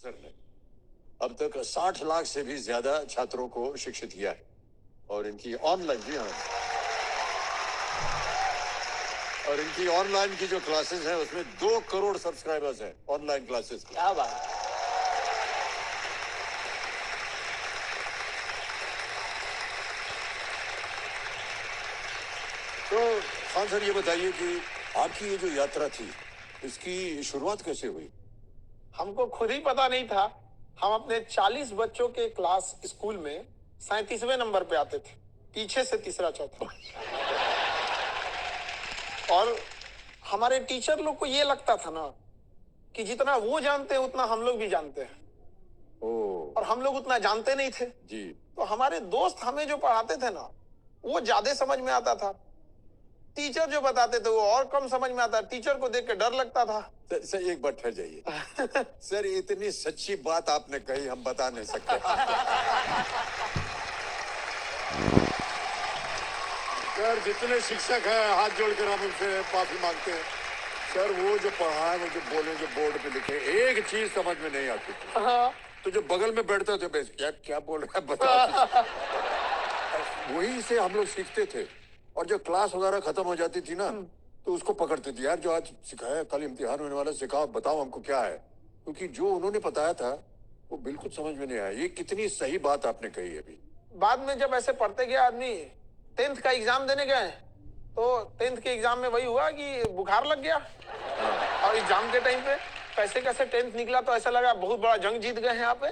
Sir ने अब तक 60 लाख से भी ज्यादा छात्रों को शिक्षित किया है और इनकी ऑनलाइन जी हाँ और इनकी ऑनलाइन की जो क्लासेस हैं उसमें 2 करोड़ सब्सक्राइबर्स हैं ऑनलाइन क्लासेस की। क्या बात। तो खान सर ये बताइए कि आपकी ये जो यात्रा थी इसकी शुरुआत कैसे हुई? हमको खुद ही पता नहीं था। हम अपने 40 बच्चों के क्लास स्कूल में 37वें नंबर पे आते थे, पीछे से तीसरा चौथा। और हमारे टीचर लोग को ये लगता था ना कि जितना वो जानते हैं उतना हम लोग भी जानते हैं। और हम लोग उतना जानते नहीं थे जी। तो हमारे दोस्त हमें जो पढ़ाते थे ना वो ज्यादा समझ में आता था। टीचर जो बताते थे वो और कम समझ में आता। टीचर को देख के डर लगता था। सर एक बार ठहर जाइए। सर इतनी सच्ची बात आपने कही हम बता नहीं सकते। सर जितने शिक्षक हैं हाथ जोड़कर हम उनसे माफी मांगते हैं। सर वो जो पढ़ाए वो जो बोले जो बोर्ड पे लिखे एक चीज समझ में नहीं आती थी। तो जो बगल में बैठते थे बेस क्या क्या बोल रहा है बता। वही से हम लोग सीखते थे और जो क्लास वगैरह खत्म हो जाती थी ना तो उसको पकड़ते थे। यार जो आज सिखाया कल इम्तिहान होने वाला सिखाओ बताओ हमको क्या है, क्योंकि जो उन्होंने बताया था वो बिल्कुल समझ में नहीं आया। ये कितनी सही बात आपने कही अभी। बाद में जब ऐसे पढ़ते गया आदमी 10th का एग्जाम देने गए तो 10th के एग्जाम में वही हुआ कि बुखार लग गया। और एग्जाम के टाइम पे कैसे कैसे 10th निकला तो ऐसा लगा बहुत बड़ा जंग जीत गए हैं यहाँ पे।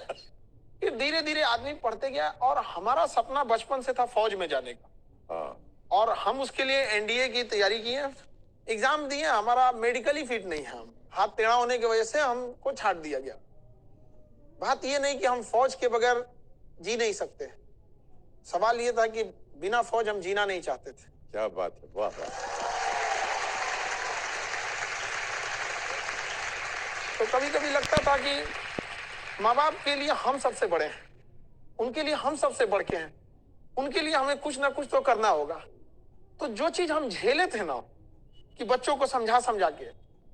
फिर धीरे धीरे आदमी पढ़ते गया और हमारा सपना बचपन से था फौज में जाने का। और हम उसके लिए एनडीए की तैयारी की है, एग्जाम दिए। हमारा मेडिकली फिट नहीं है, हम हाथ टेढ़ा होने की वजह से हमको छाट दिया गया। बात ये नहीं कि हम फौज के बगैर जी नहीं सकते, सवाल ये था कि बिना फौज हम जीना नहीं चाहते थे। क्या बात है, वाह वाह। तो कभी कभी लगता था कि माँ बाप के लिए हम सबसे बड़े हैं, उनके लिए हम सबसे बढ़ के हैं, उनके लिए हमें कुछ ना कुछ तो करना होगा। तो जो चीज हम झेले थे ना कि बच्चों को समझा समझा के,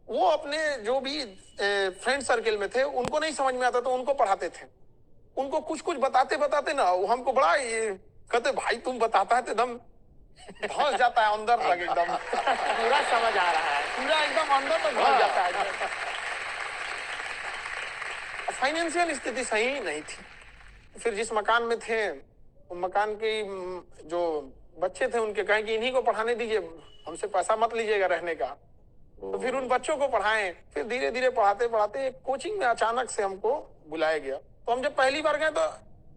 वो अपने जो भी फ्रेंड सर्किल में थे उनको नहीं समझ में आता तो उनको पढ़ाते थे। उनको कुछ कुछ बताते बताते ना वो हमको बड़ा कहते भाई तुम बताता है तो एकदम धंस जाता है अंदर तक एकदम। पूरा समझ आ रहा है। पूरा एकदम अंदर तक धंस जाता है। फाइनेंशियल स्थिति सही नहीं थी। फिर जिस मकान में थे वो मकान की जो बच्चे थे उनके कहें कि इन्हीं को पढ़ाने दीजिए, हमसे पैसा मत लीजिएगा रहने का। तो फिर उन बच्चों को पढ़ाएं। फिर धीरे धीरे पढ़ाते पढ़ाते कोचिंग में अचानक से हमको बुलाया गया। तो हम जब पहली बार गए तो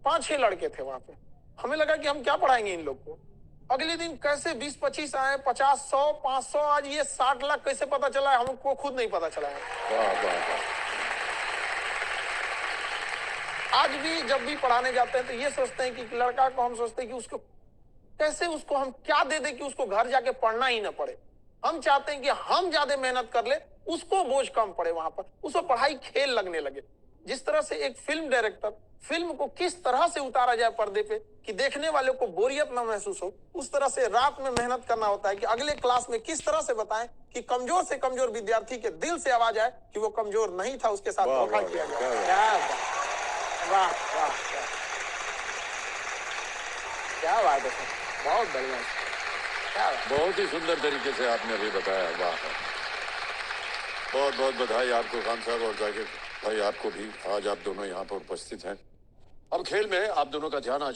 5-6 लड़के थे वहां पे। हमें लगा कि हम क्या पढ़ाएंगे इन लोग को। अगले दिन कैसे 20-25 आए, 50-100 500, आज ये 60 लाख कैसे पता चला है हमको खुद नहीं पता चला है। आज भी जब भी पढ़ाने जाते हैं तो ये सोचते हैं कि लड़का को हम सोचते हैं कि उसको कैसे उसको हम क्या दे दें कि उसको घर जाके पढ़ना ही ना पड़े। हम चाहते हैं कि हम ज्यादा मेहनत कर ले, उसको बोझ कम पड़े, वहां पर उसको पढ़ाई खेल लगने लगे। जिस तरह से एक फिल्म डायरेक्टर फिल्म को किस तरह से उतारा जाए पर्दे पे कि देखने वाले को बोरियत ना महसूस हो, उस तरह से रात में मेहनत करना होता है कि अगले क्लास में किस तरह से बताएं कि कमजोर से कमजोर विद्यार्थी के दिल से आवाज आए कि वो कमजोर नहीं था, उसके साथ धोखा किया गया। वाह वाह क्या बात है, बहुत बढ़िया। क्या बात। बहुत ही सुंदर तरीके से आपने अभी बताया, वाह। बहुत बहुत बधाई आपको खान साहब और जाकिर भाई, आपको भी। आज आप दोनों यहाँ पर उपस्थित हैं। अब खेल में आप दोनों का ध्यान आज